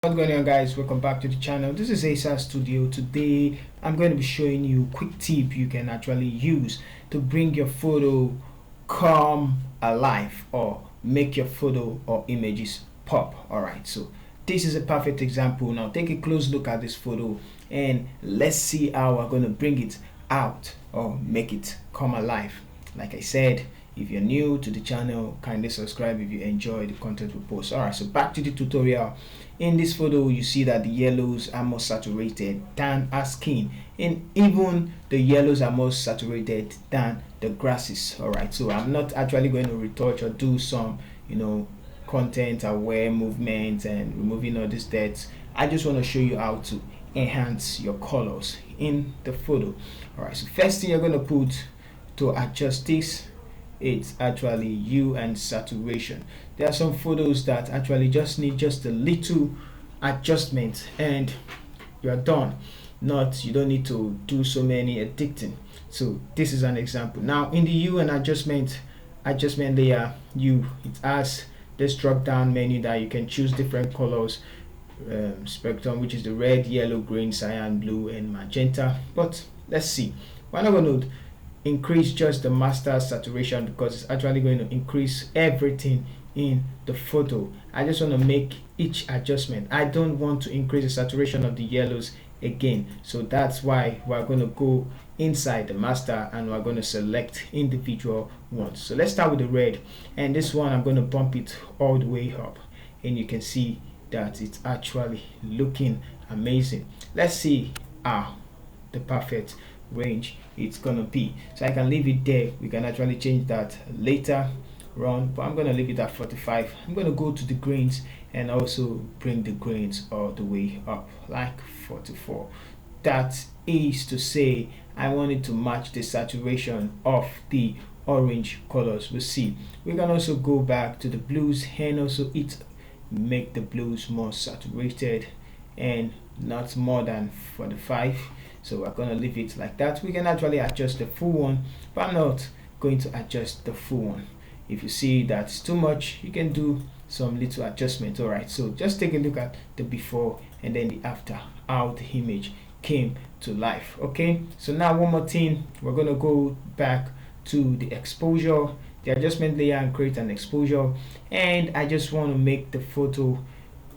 What's going on, guys? Welcome back to the channel. This is Asa Studio. Today I'm going to be showing you a quick tip you can actually use to bring your photo come alive or make your photo or images pop. Alright, so this is a perfect example. Now take a close look at this photo and let's see how we're going to bring it out or make it come alive. Like I said, if you're new to the channel, kindly subscribe if you enjoy the content we post. Alright, so back to the tutorial. In this photo, you see that the yellows are more saturated than our skin, and even the yellows are more saturated than the grasses. Alright, so I'm not actually going to retouch or do some content aware movements and removing all these deaths. I just want to show you how to enhance your colors in the photo. Alright, so first thing you're going to put to adjust this, it's actually hue and saturation. There are some photos that actually just need just a little adjustment and you're done. You don't need to do so many editing. So this is an example. Now in the hue and adjustment layer, it has this drop down menu that you can choose different colors spectrum, which is the red, yellow, green, cyan, blue and magenta. But let's see, we're not going to increase just the master saturation because it's actually going to increase everything in the photo. I just want to make each adjustment. I don't want to increase the saturation of the yellows again, so that's why we're going to go inside the master and we're going to select individual ones. So let's start with the red, and this one I'm going to bump it all the way up and you can see that it's actually looking amazing. Let's see how the perfect range it's gonna be. So I can leave it there. We can actually change that later on, but I'm gonna leave it at 45. I'm gonna go to the grains and also bring the grains all the way up like 44. That is to say, I want it to match the saturation of the orange colors. We'll see. We can also go back to the blues and also make the blues more saturated and not more than 45. So we're going to leave it like that. We can actually adjust the full one, but I'm not going to adjust the full one. If you see that's too much, you can do some little adjustment. Alright, so just take a look at the before and then the after, how the image came to life. Okay, so now one more thing, we're going to go back to the exposure, the adjustment layer, and create an exposure. And I just want to make the photo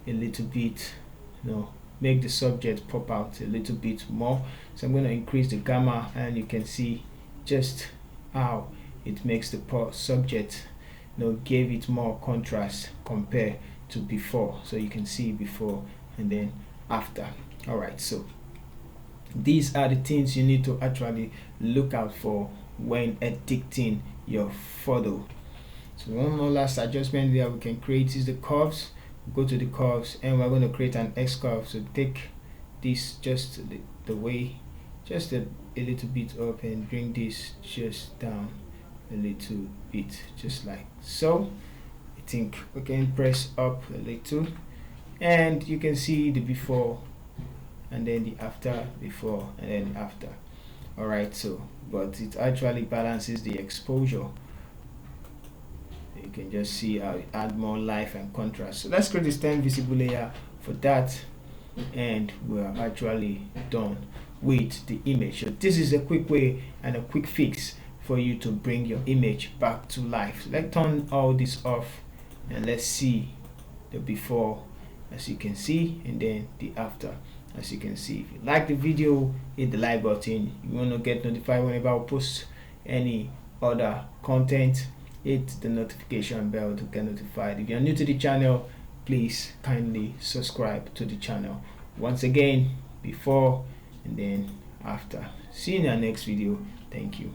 a little bit, make the subject pop out a little bit more. So I'm going to increase the gamma and you can see just how it makes the subject gave it more contrast compared to before. So you can see before and then after. Alright, so these are the things you need to actually look out for when editing your photo. So one more last adjustment there we can create is the curves. Go to the curves and we're going to create an X curve. So take this just the way, just a little bit up and bring this just down a little bit, just like so. I think we can press up a little and you can see the before and then the after, before and then after. Alright, so but it actually balances the exposure. You can just see how it add more life and contrast. So let's create this 10 visible layer for that and we're actually done with the image. So this is a quick way and a quick fix for you to bring your image back to life. So let's turn all this off and let's see the before, as you can see, and then the after, as you can see. If you like the video, hit the like button. You want to get notified whenever I post any other content, hit the notification bell to get notified. If you're new to the channel, please kindly subscribe to the channel. Once again, before and then after. See you in our next video. Thank you.